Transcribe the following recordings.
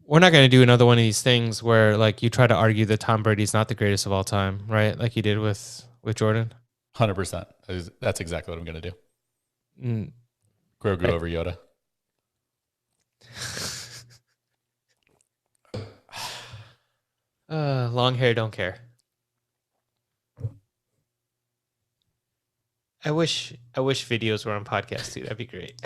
We're not going to do another one of these things where like you try to argue that Tom Brady's not the greatest of all time, right? Like you did with Jordan. 100%. That's exactly what I'm going to do. Mm, Grogu over Yoda. long hair don't care. I wish videos were on podcasts too. That'd be great.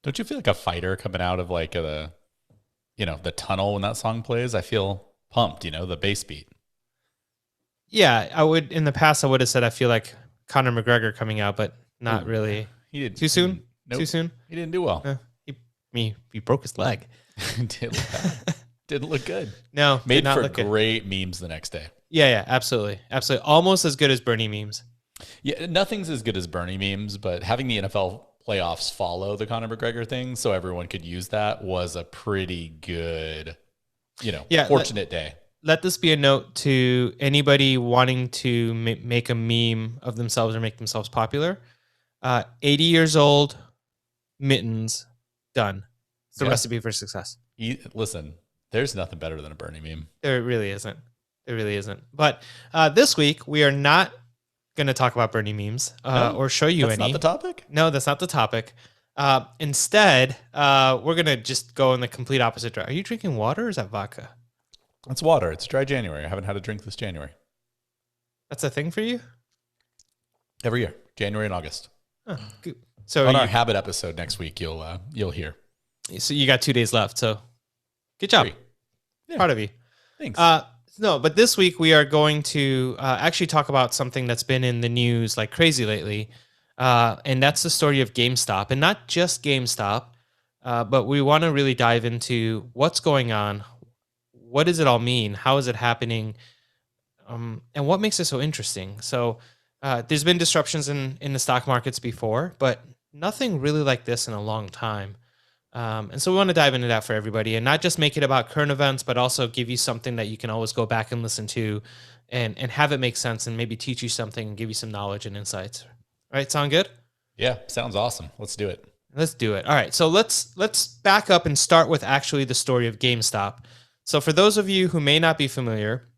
Don't you feel like a fighter coming out of like the tunnel when that song plays? I feel pumped, the bass beat. Yeah, I would. In the past, I would have said I feel like Conor McGregor coming out, but not really. He did Too soon. Nope. Too soon. He didn't do well. He broke his leg. Didn't look good. No, Made for great memes the next day. Yeah, absolutely. Almost as good as Bernie memes. Yeah, nothing's as good as Bernie memes, but having the NFL playoffs follow the Conor McGregor thing so everyone could use that was a pretty good, fortunate day. Let this be a note to anybody wanting to make a meme of themselves or make themselves popular. 80 years old, mittens, done. It's the recipe for success. Listen, there's nothing better than a Bernie meme. There really isn't. But this week, we are not going to talk about Bernie memes or show you any. That's not the topic? No, that's not the topic. Instead, we're going to just go in the complete opposite direction. Are you drinking water or is that vodka? It's water. It's dry January. I haven't had a drink this January. That's a thing for you? Every year, January and August. Oh, good. So on our habit episode next week, you'll hear. So you got 2 days left. So good job. Yeah. Proud of you. Thanks. No, but this week we are going to actually talk about something that's been in the news like crazy lately. And that's the story of GameStop, and not just GameStop, but we want to really dive into what's going on. What does it all mean? How is it happening? And what makes it so interesting? So there's been disruptions in the stock markets before, but nothing really like this in a long time. And so we want to dive into that for everybody and not just make it about current events, but also give you something that you can always go back and listen to and have it make sense and maybe teach you something and give you some knowledge and insights. All right. Sound good? Yeah. Sounds awesome. Let's do it. Let's do it. All right. So let's back up and start with actually the story of GameStop. So for those of you who may not be familiar,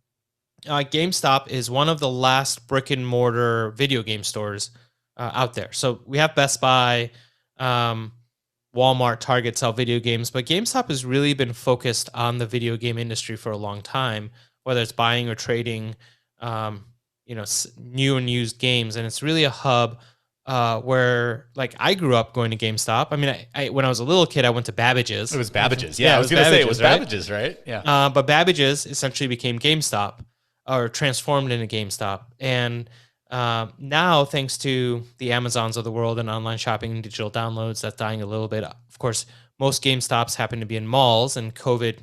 GameStop is one of the last brick and mortar video game stores out there. So we have Best Buy, Walmart, Target sell video games, but GameStop has really been focused on the video game industry for a long time, whether it's buying or trading, new and used games. And it's really a hub where, like, I grew up going to GameStop. I mean, I when I was a little kid, I went to Babbage's. It was Babbage's. Yeah, I was going to say it was Babbage's, right? Yeah. But Babbage's essentially became GameStop or transformed into GameStop. And now, thanks to the Amazons of the world and online shopping and digital downloads, that's dying a little bit. Of course, most GameStops happen to be in malls, and COVID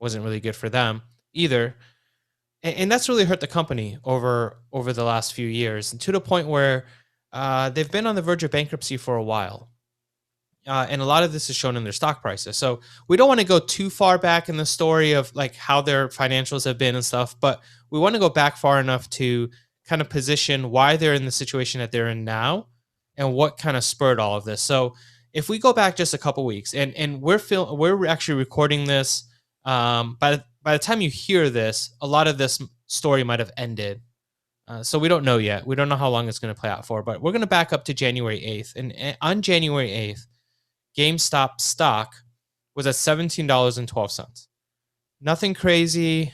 wasn't really good for them either. And that's really hurt the company over the last few years, and to the point where they've been on the verge of bankruptcy for a while. And a lot of this is shown in their stock prices. So we don't want to go too far back in the story of like how their financials have been and stuff, but we want to go back far enough to kind of position why they're in the situation that they're in now and what kind of spurred all of this. So if we go back just a couple weeks, and we're actually recording this, by the time you hear this, a lot of this story might have ended. So we don't know yet. We don't know how long it's going to play out for, but we're going to back up to January 8th. And on January 8th, GameStop stock was at $17.12. Nothing crazy,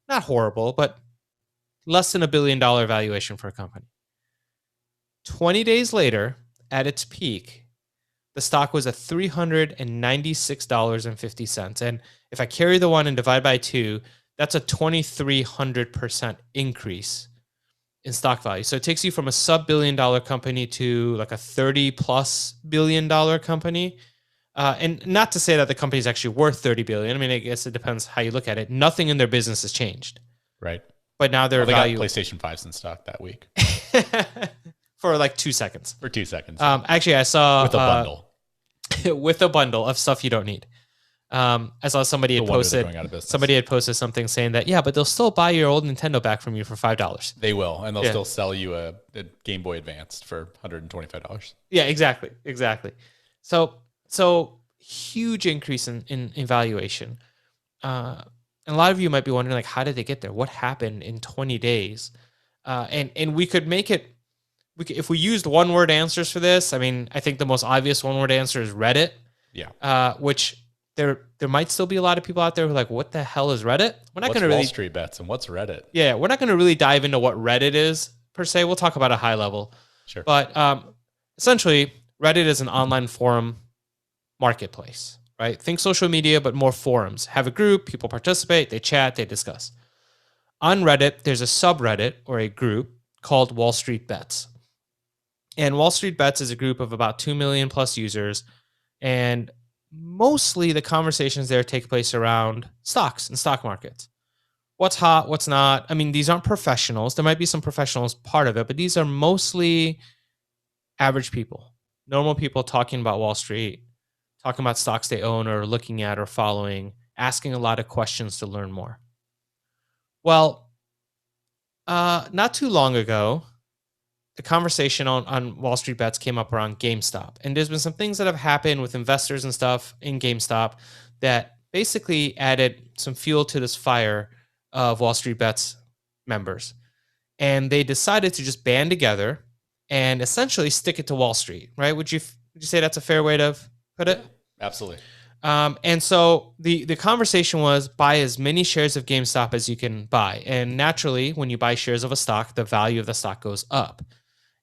not horrible, but less than $1 billion valuation for a company. 20 days later, at its peak, the stock was at $396.50. And if I carry the one and divide by 2, that's a 2,300% increase in stock value. So it takes you from a sub-billion dollar company to like a 30+ billion dollar company. And not to say that the company is actually worth 30 billion. I mean, I guess it depends how you look at it. Nothing in their business has changed. Right. But now they got PlayStation 5s in stock that week. for like 2 seconds. For 2 seconds. Actually, I saw with a bundle. With a bundle of stuff you don't need. I saw somebody had posted something saying that, yeah, but they'll still buy your old Nintendo back from you for $5. They will, and they'll still sell you a Game Boy Advanced for $125. Yeah, exactly. So huge increase in valuation. And a lot of you might be wondering, like, how did they get there? What happened in 20 days? And we could make it, if we used one-word answers for this, I mean, I think the most obvious one-word answer is Reddit. Yeah. Which there might still be a lot of people out there who are like, what the hell is Reddit? We're not going to really Wall Street Bets and what's Reddit? Yeah, we're not going to really dive into what Reddit is per se. We'll talk about a high level. Sure. But essentially, Reddit is an online forum marketplace, right? Think social media, but more forums. Have a group, people participate, they chat, they discuss. On Reddit, there's a subreddit or a group called Wall Street Bets. And Wall Street Bets is a group of about 2 million plus users. And mostly the conversations there take place around stocks and stock markets. What's hot, what's not. I mean, these aren't professionals. There might be some professionals part of it, but these are mostly average people, normal people talking about Wall Street, talking about stocks they own or looking at or following, asking a lot of questions to learn more. Well, not too long ago, the conversation on Wall Street Bets came up around GameStop. And there's been some things that have happened with investors and stuff in GameStop that basically added some fuel to this fire of Wall Street Bets members. And they decided to just band together and essentially stick it to Wall Street, right? Would you say that's a fair way to put it? Absolutely. And so the conversation was buy as many shares of GameStop as you can buy. And naturally, when you buy shares of a stock, the value of the stock goes up.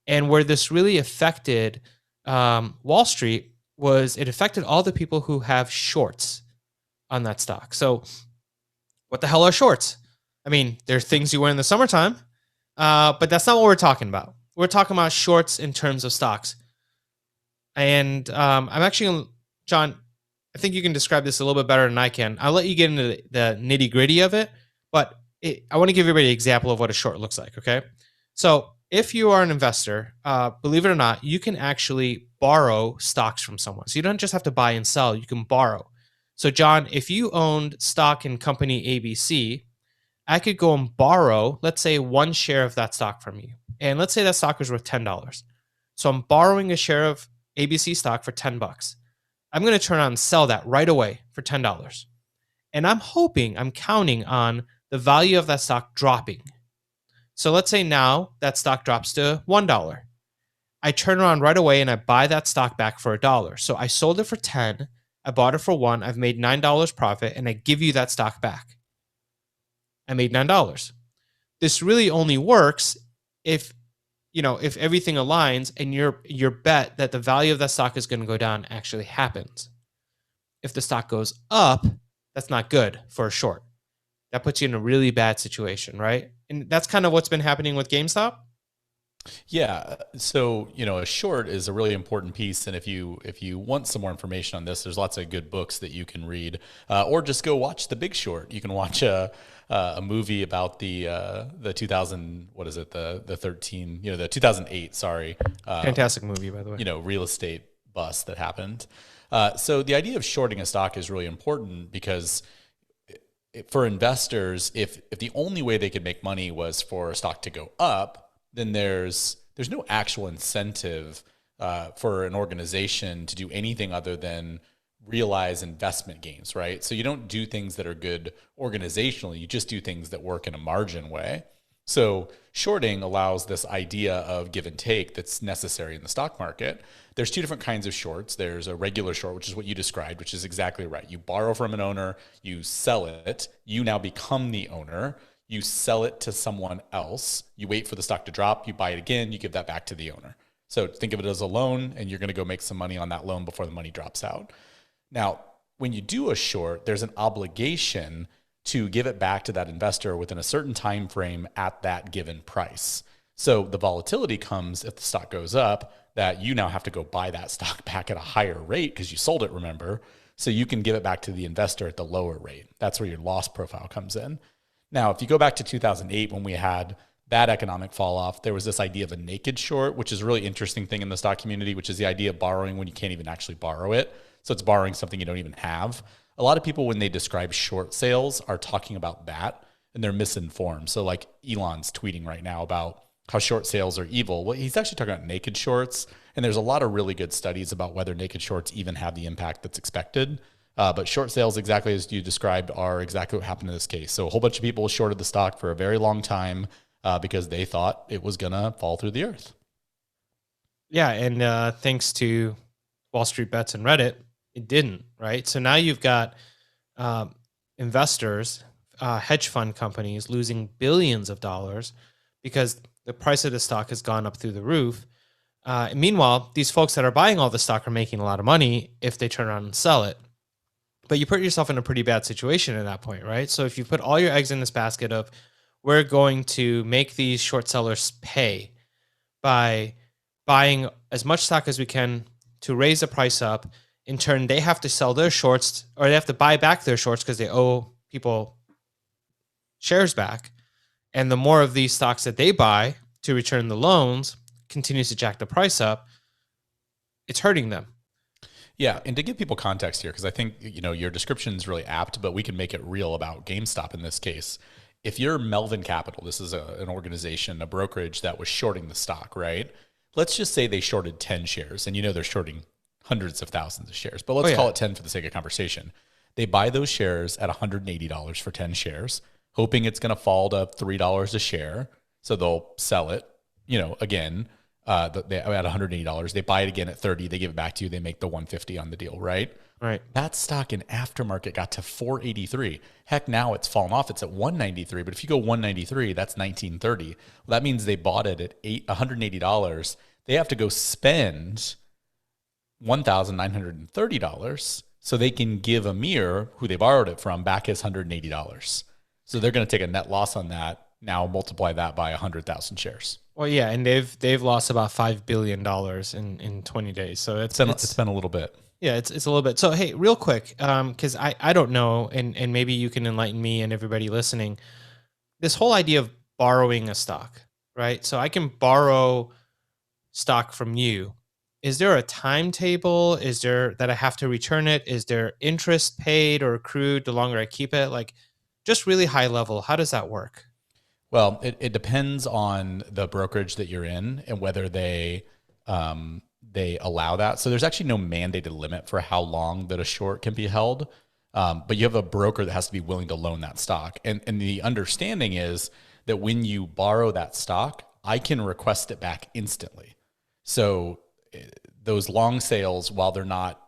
And where this really affected Wall Street was it affected all the people who have shorts on that stock. So what the hell are shorts? I mean, they're things you wear in the summertime, but that's not what we're talking about. We're talking about shorts in terms of stocks. And I'm actually, John, I think you can describe this a little bit better than I can. I'll let you get into the nitty gritty of it, but I want to give everybody an example of what a short looks like, okay? So if you are an investor, believe it or not, you can actually borrow stocks from someone. So you don't just have to buy and sell, you can borrow. So John, if you owned stock in company ABC, I could go and borrow, let's say, one share of that stock from you. And let's say that stock was worth $10. So I'm borrowing a share of ABC stock for $10. I'm going to turn on and sell that right away for $10. And I'm counting on the value of that stock dropping. So let's say now that stock drops to $1. I turn around right away and I buy that stock back for $1. So I sold it for 10, I bought it for $1, I've made $9 profit, and I give you that stock back. I made $9. This really only works if everything aligns and your bet that the value of that stock is going to go down actually happens. If the stock goes up, that's not good for a short. That puts you in a really bad situation, right? And that's kind of what's been happening with GameStop. Yeah. So, a short is a really important piece. And if you want some more information on this, there's lots of good books that you can read, or just go watch The Big Short. You can watch a movie about the 2000, what is it? The 2008, sorry. Fantastic movie, by the way. Real estate bust that happened. So the idea of shorting a stock is really important because for investors, if the only way they could make money was for a stock to go up, then there's no actual incentive for an organization to do anything other than realize investment gains, right? So you don't do things that are good organizationally, you just do things that work in a margin way. So shorting allows this idea of give and take that's necessary in the stock market. There's two different kinds of shorts. There's a regular short, which is what you described, which is exactly right. You borrow from an owner, you sell it, you now become the owner, you sell it to someone else, you wait for the stock to drop, you buy it again, you give that back to the owner. So think of it as a loan, and you're going to go make some money on that loan before the money drops out. Now, when you do a short, there's an obligation to give it back to that investor within a certain time frame at that given price. So the volatility comes if the stock goes up, that you now have to go buy that stock back at a higher rate because you sold it, remember? So you can give it back to the investor at the lower rate. That's where your loss profile comes in. Now, if you go back to 2008 when we had that economic fall off. There was this idea of a naked short, which is a really interesting thing in the stock community, which is the idea of borrowing when you can't even actually borrow it. So it's borrowing something you don't even have. A lot of people, when they describe short sales, are talking about that, and they're misinformed. So like Elon's tweeting right now about how short sales are evil. Well, he's actually talking about naked shorts. And there's a lot of really good studies about whether naked shorts even have the impact that's expected. But short sales, exactly as you described, are exactly what happened in this case. So a whole bunch of people shorted the stock for a very long time because they thought it was going to fall through the earth. Yeah, and thanks to Wall Street Bets and Reddit, it didn't, right? So now you've got um, investors, hedge fund companies losing billions of dollars because the price of the stock has gone up through the roof. And meanwhile, these folks that are buying all the stock are making a lot of money if they turn around and sell it. But you put yourself in a pretty bad situation at that point, right? So if you put all your eggs in this basket of we're going to make these short sellers pay by buying as much stock as we can to raise the price up. In turn, they have to sell their shorts or they have to buy back their shorts because they owe people shares back. And the more of these stocks that they buy to return the loans continues to jack the price up, it's hurting them. Yeah, and to give people context here, because I think your description is really apt, but we can make it real about GameStop in this case. If you're Melvin Capital, this is an organization, a brokerage that was shorting the stock, right? Let's just say they shorted 10 shares, and they're shorting hundreds of thousands of shares, but let's call it 10 for the sake of conversation. They buy those shares at $180 for 10 shares, hoping it's going to fall to $3 a share, so they'll sell it, again. At $180, they buy it again at 30. They give it back to you. They make the 150 on the deal, right? Right. That stock in aftermarket got to 483. Heck, now it's fallen off. It's at 193. But if you go 193, that's 1930. Well, that means they bought it at $180. They have to go spend $1,930 so they can give Amir, who they borrowed it from, back his $180. So they're going to take a net loss on that. Now multiply that by 100,000 shares. Well, yeah, and they've lost about $5 billion in 20 days. So it's been a little bit. Yeah, it's a little bit. So hey, real quick, because I don't know, and maybe you can enlighten me and everybody listening. This whole idea of borrowing a stock, right? So I can borrow stock from you. Is there a timetable? Is there that I have to return it? Is there interest paid or accrued the longer I keep it? Like, just really high level, how does that work? Well, it depends on the brokerage that you're in and whether they allow that. So there's actually no mandated limit for how long that a short can be held. But you have a broker that has to be willing to loan that stock. And the understanding is that when you borrow that stock, I can request it back instantly. So those long sales, while they're not,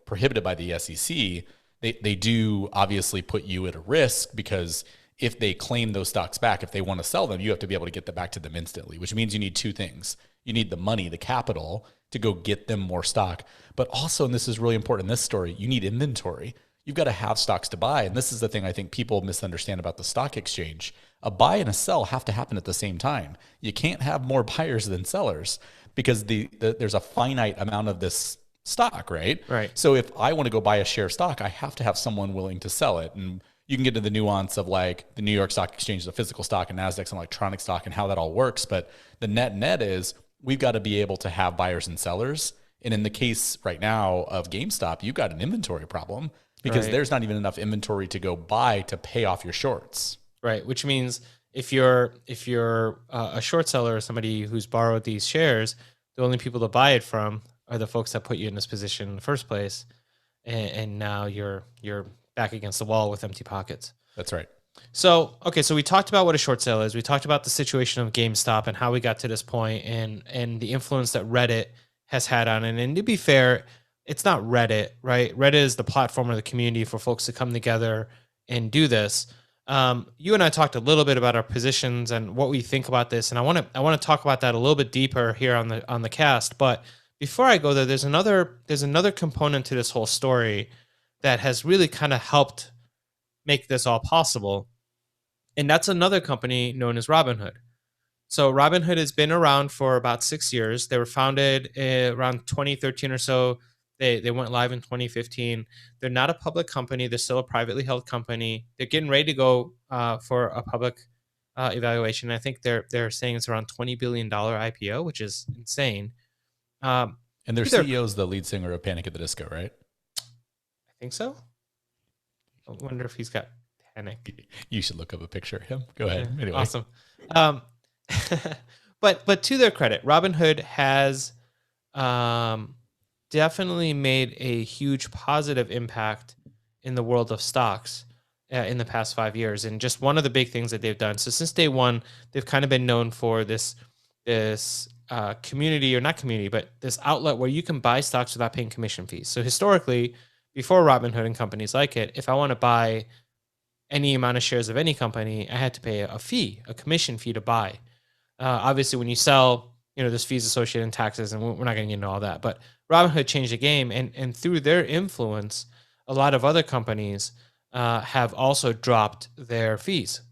prohibited by the SEC, they do obviously put you at a risk because if they claim those stocks back, if they want to sell them, you have to be able to get them back to them instantly, which means you need two things. You need the money, the capital to go get them more stock. But also, and this is really important in this story, you need inventory. You've got to have stocks to buy. And this is the thing I think people misunderstand about the stock exchange. A buy and a sell have to happen at the same time. You can't have more buyers than sellers because there's a finite amount of this stock, right? Right. So if I want to go buy a share of stock, I have to have someone willing to sell it. And you can get into the nuance of like the New York Stock Exchange is a physical stock and NASDAQ's an electronic stock and how that all works. But the net is we've got to be able to have buyers and sellers. And in the case right now of GameStop, you've got an inventory problem because there's not even enough inventory to go buy to pay off your shorts. Right. Which means if you're a short seller or somebody who's borrowed these shares, the only people to buy it from are the folks that put you in this position in the first place. And now you're back against the wall with empty pockets. That's right. So, okay, so we talked about what a short sale is. We talked about the situation of GameStop and how we got to this point and the influence that Reddit has had on it. And to be fair, it's not Reddit, right? Reddit is the platform or the community for folks to come together and do this. You and I talked a little bit about our positions and what we think about this, and I want to talk about that a little bit deeper here on the cast. But before I go there, there's another component to this whole story that has really kind of helped make this all possible. And that's another company known as Robinhood. So Robinhood has been around for about 6 years. They were founded around 2013 or so. They went live in 2015. They're not a public company. They're still a privately held company. They're getting ready to go for a public evaluation. I think they're saying it's around $20 billion IPO, which is insane. Um, And their to their, CEO is the lead singer of Panic at the Disco, right? I think so. I wonder if he's got Panic. You should look up a picture of him. Go ahead. Yeah, Anyway. awesome. Um, but to their credit, Robinhood has definitely made a huge positive impact in the world of stocks in the past 5 years. And just one of the big things that they've done. So since day one, they've kind of been known for this community, or not community, but this outlet where you can buy stocks without paying commission fees. So historically, before Robinhood and companies like it, if I want to buy any amount of shares of any company, I had to pay a commission fee to buy. Obviously, when you sell, there's fees associated in taxes, and we're not going to get into all that. But Robinhood changed the game, and through their influence, a lot of other companies have also dropped their fees.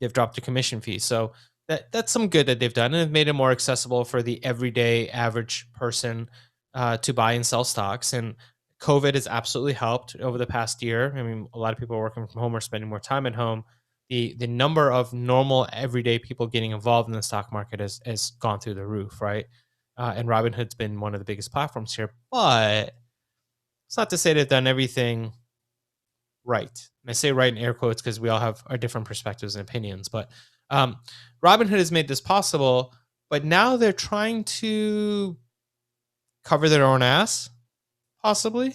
They've dropped the commission fees. So that's some good that they've done, and have made it more accessible for the everyday average person to buy and sell stocks. And COVID has absolutely helped over the past year. I mean, a lot of people are working from home or spending more time at home. The number of normal everyday people getting involved in the stock market has gone through the roof, right? And Robinhood's been one of the biggest platforms here, but it's not to say they've done everything right. And I say right in air quotes because we all have our different perspectives and opinions. But Robinhood has made this possible, but now they're trying to cover their own ass, possibly,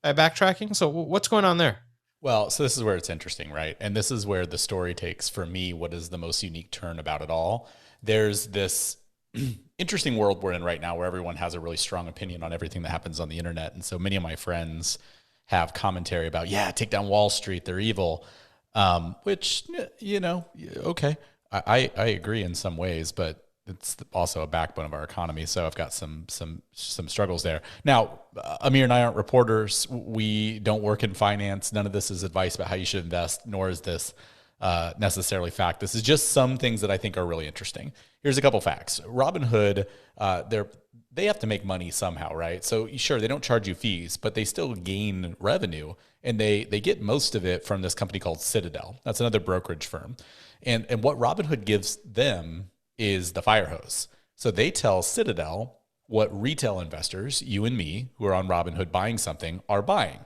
by backtracking. So what's going on there? Well, so this is where it's interesting, right? And this is where the story takes, for me, what is the most unique turn about it all. There's this interesting world we're in right now where everyone has a really strong opinion on everything that happens on the internet. And so many of my friends have commentary about, take down Wall Street, they're evil, which, okay. I agree in some ways, but it's also a backbone of our economy. So I've got some struggles there. Now, Amir and I aren't reporters. We don't work in finance. None of this is advice about how you should invest, nor is this necessarily fact. This is just some things that I think are really interesting. Here's a couple facts. Robinhood, they have to make money somehow, right? So sure, they don't charge you fees, but they still gain revenue, and they get most of it from this company called Citadel. That's another brokerage firm. And what Robinhood gives them is the fire hose. So they tell Citadel what retail investors, you and me, who are on Robinhood buying something, are buying.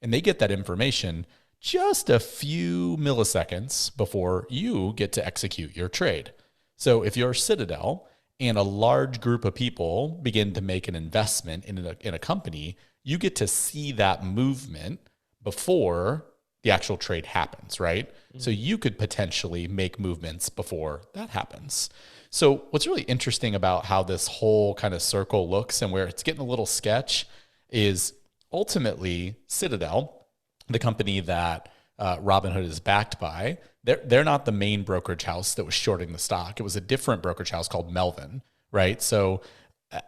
And they get that information just a few milliseconds before you get to execute your trade. So if you're Citadel and a large group of people begin to make an investment in a company, you get to see that movement before the actual trade happens, right? Mm-hmm. So you could potentially make movements before that happens. So what's really interesting about how this whole kind of circle looks and where it's getting a little sketch is ultimately Citadel, the company that Robinhood is backed by, they're not the main brokerage house that was shorting the stock. It was a different brokerage house called Melvin, right? So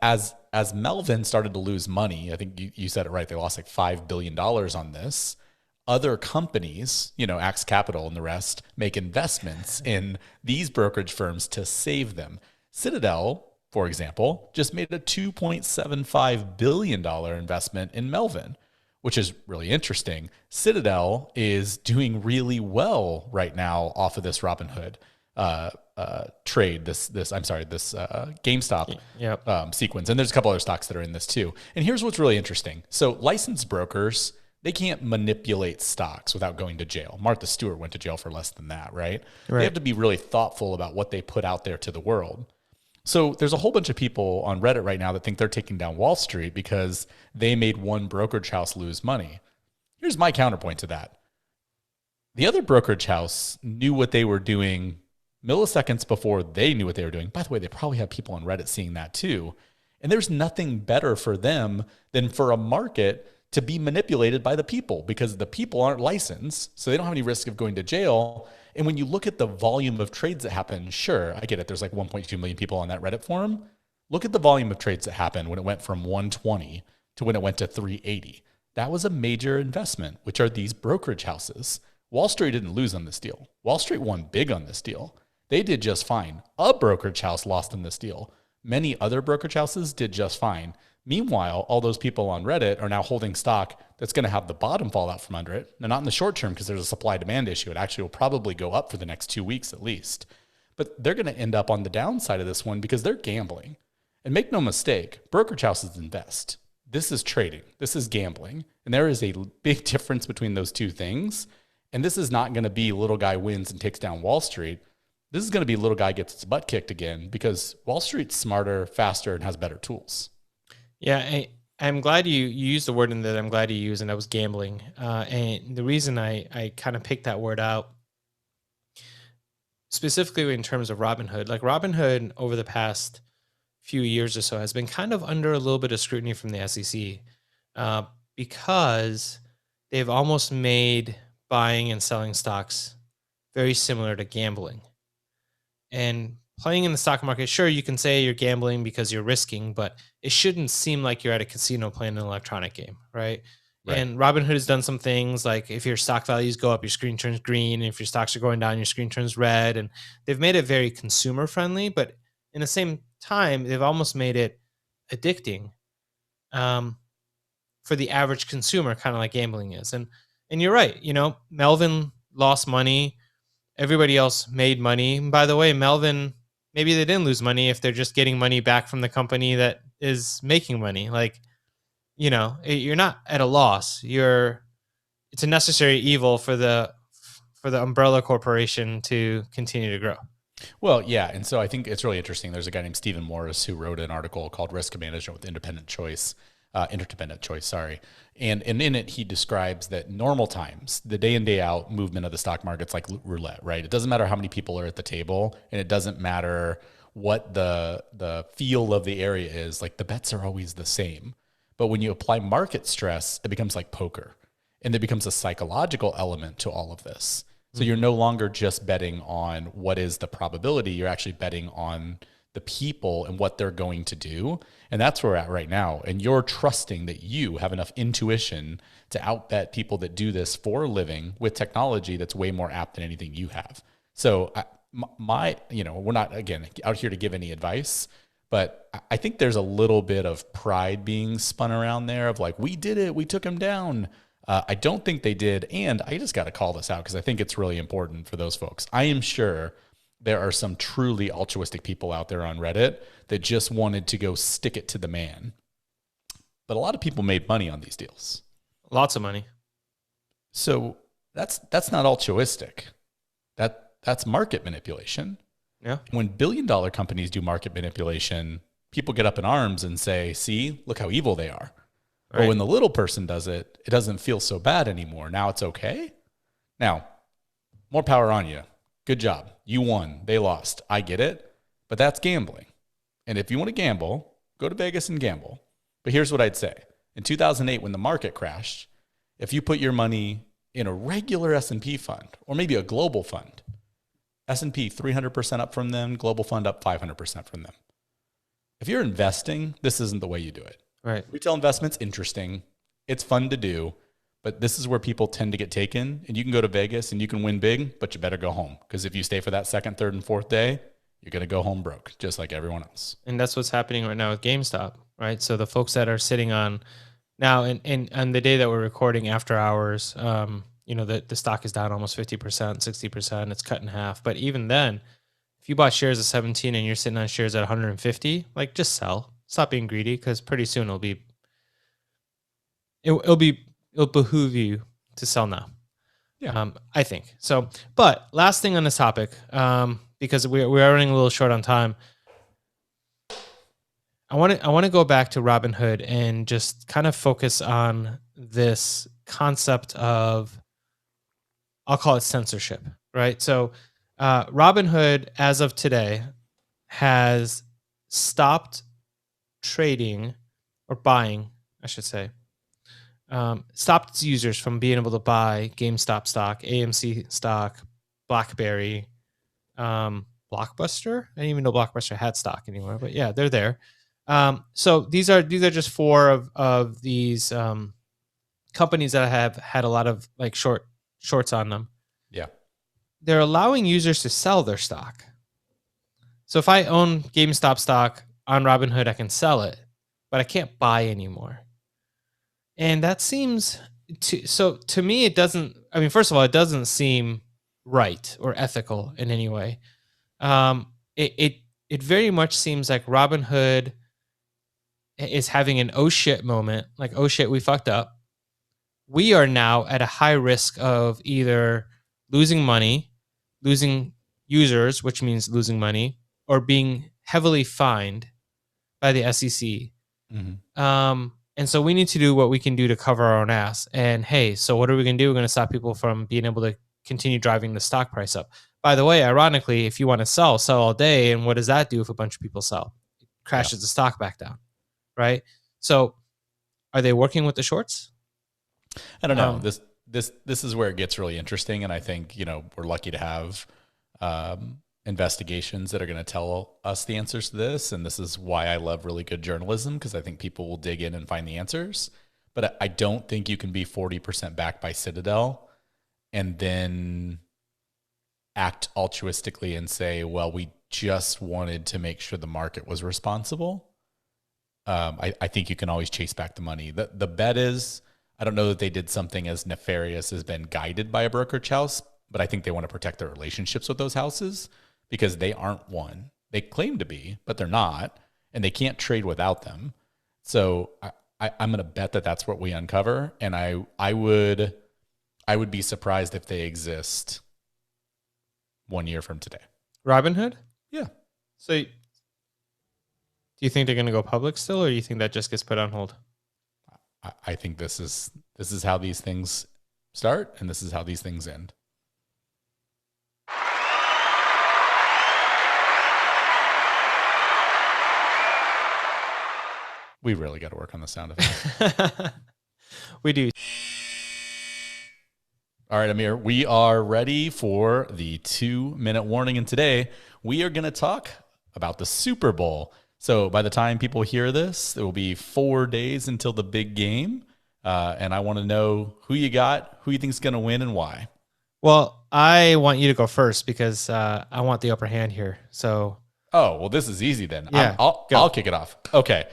as Melvin started to lose money, I think you said it right, they lost like $5 billion on this. Other companies, Axe Capital and the rest, make investments in these brokerage firms to save them. Citadel, for example, just made a $2.75 billion investment in Melvin, which is really interesting. Citadel is doing really well right now off of this Robinhood trade, this GameStop sequence. And there's a couple other stocks that are in this too. And here's what's really interesting. So licensed brokers, they can't manipulate stocks without going to jail. Martha Stewart went to jail for less than that, right? They have to be really thoughtful about what they put out there to the world. So there's a whole bunch of people on Reddit right now that think they're taking down Wall Street because they made one brokerage house lose money. Here's my counterpoint to that. The other brokerage house knew what they were doing milliseconds before they knew what they were doing. By the way, they probably have people on Reddit seeing that too. And there's nothing better for them than for a market to be manipulated by the people, because the people aren't licensed, so they don't have any risk of going to jail. And when you look at the volume of trades that happen, sure, I get it. There's like 1.2 million people on that Reddit forum. Look at the volume of trades that happened when it went from 120 to when it went to 380. That was a major investment, which are these brokerage houses. Wall Street didn't lose on this deal. Wall Street won big on this deal. They did just fine. A brokerage house lost in this deal. Many other brokerage houses did just fine. Meanwhile, all those people on Reddit are now holding stock that's going to have the bottom fall out from under it. Now, not in the short term because there's a supply demand issue. It actually will probably go up for the next 2 weeks at least. But they're going to end up on the downside of this one because they're gambling. And make no mistake, brokerage houses invest. This is trading. This is gambling. And there is a big difference between those two things. And this is not going to be little guy wins and takes down Wall Street. This is going to be little guy gets its butt kicked again because Wall Street's smarter, faster, and has better tools. Yeah, I'm glad you used the word in that I'm glad you used, and that was gambling. And the reason I kind of picked that word out, specifically in terms of Robinhood, like Robinhood over the past few years or so has been kind of under a little bit of scrutiny from the SEC because they've almost made buying and selling stocks very similar to gambling. And playing in the stock market, sure, you can say you're gambling because you're risking, but it shouldn't seem like you're at a casino playing an electronic game, right? And Robinhood has done some things like if your stock values go up, your screen turns green. And if your stocks are going down, your screen turns red. And they've made it very consumer friendly, but in the same time, they've almost made it addicting for the average consumer, kind of like gambling is. And you're right, Melvin lost money. Everybody else made money. And by the way, Melvin, maybe they didn't lose money if they're just getting money back from the company that is making money. Like, you're not at a loss. It's a necessary evil for the umbrella corporation to continue to grow. Well, yeah. And so I think it's really interesting. There's a guy named Stephen Morris who wrote an article called Risk Management with Interdependent Choice. And in it, he describes that normal times, the day in, day out movement of the stock market's like roulette, right? It doesn't matter how many people are at the table, and it doesn't matter what the feel of the area is. Like the bets are always the same. But when you apply market stress, it becomes like poker, and there becomes a psychological element to all of this. So you're no longer just betting on what is the probability, you're actually betting on the people and what they're going to do. And that's where we're at right now. And you're trusting that you have enough intuition to outbet people that do this for a living with technology that's way more apt than anything you have. So we're not, again, out here to give any advice, but I think there's a little bit of pride being spun around there of like, we did it, we took him down. I don't think they did. And I just got to call this out because I think it's really important for those folks. I am sure there are some truly altruistic people out there on Reddit that just wanted to go stick it to the man. But a lot of people made money on these deals. Lots of money. So that's not altruistic. That's market manipulation. Yeah. When billion-dollar companies do market manipulation, people get up in arms and say, see, look how evil they are. Right. But when the little person does it, it doesn't feel so bad anymore. Now it's okay. Now, more power on you. Good job. You won. They lost. I get it. But that's gambling. And if you want to gamble, go to Vegas and gamble. But here's what I'd say. In 2008, when the market crashed, if you put your money in a regular S&P fund or maybe a global fund, S&P 300% up from them, global fund up 500% from them. If you're investing, this isn't the way you do it. Right. Retail investment's interesting. It's fun to do. But this is where people tend to get taken, and you can go to Vegas and you can win big, but you better go home because if you stay for that second, third, and fourth day, you're going to go home broke, just like everyone else. And that's what's happening right now with GameStop, right? So the folks that are sitting on now, and on the day that we're recording after hours, the stock is down almost 50%, 60%. It's cut in half. But even then, if you bought shares at 17 and you're sitting on shares at 150, like just sell. Stop being greedy because pretty soon it'll behoove you to sell now. Yeah. I think so. But last thing on this topic, because we are running a little short on time. I want to go back to Robinhood and just kind of focus on this concept of, I'll call it censorship, right? So Robinhood, as of today, has stopped trading or buying, I should say, stopped its users from being able to buy GameStop stock, AMC stock, BlackBerry, Blockbuster. I didn't even know Blockbuster had stock anymore, but yeah, they're there. So these are just four of these companies that have had a lot of like shorts on them. Yeah, they're allowing users to sell their stock. So if I own GameStop stock on Robinhood, I can sell it, but but I can't buy anymore. And that seems to me, it doesn't, I mean, first of all, it doesn't seem right or ethical in any way. It very much seems like Robinhood is having an oh shit moment, like, oh shit, we fucked up. We are now at a high risk of either losing money, losing users, which means losing money, or being heavily fined by the SEC. And so we need to do what we can do to cover our own ass. And hey, so what are we going to do? We're going to stop people from being able to continue driving the stock price up. By the way, ironically, if you want to sell all day. And what does that do if a bunch of people sell? It crashes the stock back down, right? So are they working with the shorts? I don't know. This is where it gets really interesting. And I think, we're lucky to have investigations that are going to tell us the answers to this. And this is why I love really good journalism, because I think people will dig in and find the answers. But I don't think you can be 40% backed by Citadel and then act altruistically and say, well, we just wanted to make sure the market was responsible. I think you can always chase back the money. The bet is, I don't know that they did something as nefarious as been guided by a brokerage house, but I think they want to protect their relationships with those houses, because they aren't one. They claim to be, but they're not, and they can't trade without them. So I'm going to bet that that's what we uncover, and I would be surprised if they exist 1 year from today. Robinhood? Yeah. So do you think they're going to go public still, or do you think that just gets put on hold? I think this is how these things start, and this is how these things end. We really got to work on the sound effect. We do. All right, Amir, we are ready for the 2-minute warning. And today we are going to talk about the Super Bowl. So by the time people hear this, there will be 4 days until the big game. And I want to know who you got, who you think is going to win, and why. Well, I want you to go first because I want the upper hand here. So. Oh, well, this is easy then. Yeah, I'll kick it off. Okay.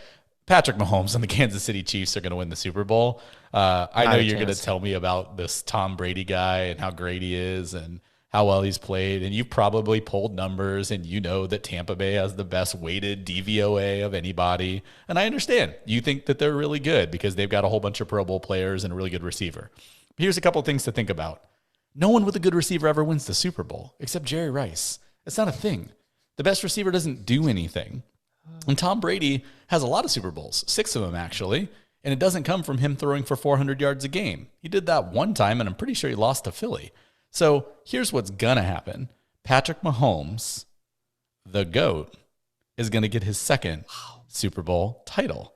Patrick Mahomes and the Kansas City Chiefs are going to win the Super Bowl. I know you're going to tell me about this Tom Brady guy and how great he is and how well he's played. And you've probably pulled numbers, and you know that Tampa Bay has the best weighted DVOA of anybody. And I understand. You think that they're really good because they've got a whole bunch of Pro Bowl players and a really good receiver. But here's a couple of things to think about. No one with a good receiver ever wins the Super Bowl except Jerry Rice. It's not a thing. The best receiver doesn't do anything. And Tom Brady has a lot of Super Bowls, 6 of them actually, and it doesn't come from him throwing for 400 yards a game. He did that one time, and I'm pretty sure he lost to Philly. So here's what's going to happen. Patrick Mahomes, the GOAT, is going to get his second Super Bowl title.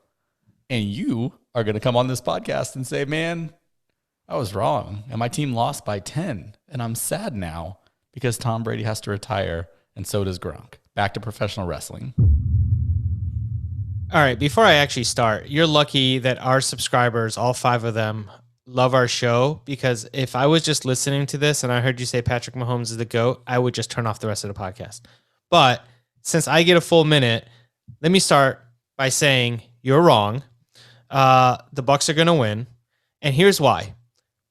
And you are going to come on this podcast and say, man, I was wrong, and my team lost by 10, and I'm sad now because Tom Brady has to retire, and so does Gronk. Back to professional wrestling. All right, before I actually start, you're lucky that our subscribers, all 5 of them, love our show, because if I was just listening to this and I heard you say Patrick Mahomes is the GOAT, I would just turn off the rest of the podcast. But since I get a full minute, let me start by saying you're wrong. The Bucs are going to win, and here's why.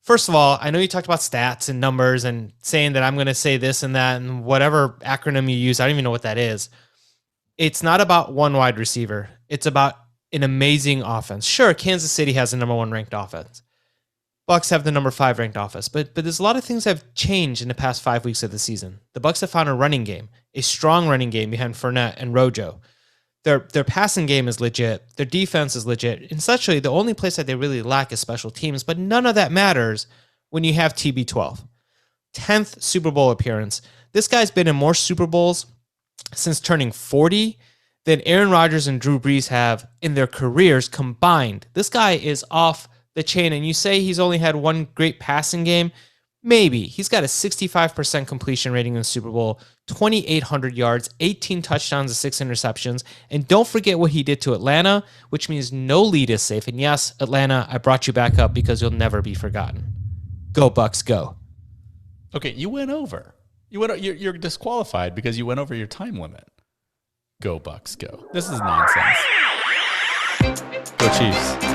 First of all, I know you talked about stats and numbers and saying that I'm going to say this and that and whatever acronym you use. I don't even know what that is. It's not about one wide receiver. It's about an amazing offense. Sure, Kansas City has the number 1 ranked offense. Bucs have the number 5 ranked offense. But there's a lot of things that have changed in the past 5 weeks of the season. The Bucs have found a running game, a strong running game behind Fournette and Rojo. Their passing game is legit. Their defense is legit. And essentially, the only place that they really lack is special teams. But none of that matters when you have TB12. 10th Super Bowl appearance. This guy's been in more Super Bowls since turning 40 than Aaron Rodgers and Drew Brees have in their careers combined. This guy is off the chain, and you say he's only had one great passing game. Maybe. He's got a 65% completion rating in the Super Bowl, 2,800 yards, 18 touchdowns, and 6 interceptions. And don't forget what he did to Atlanta, which means no lead is safe. And yes, Atlanta, I brought you back up because you'll never be forgotten. Go Bucs, go. Okay, you went over. You're disqualified because you went over your time limit. Go Bucs, go. This is nonsense. Go Chiefs.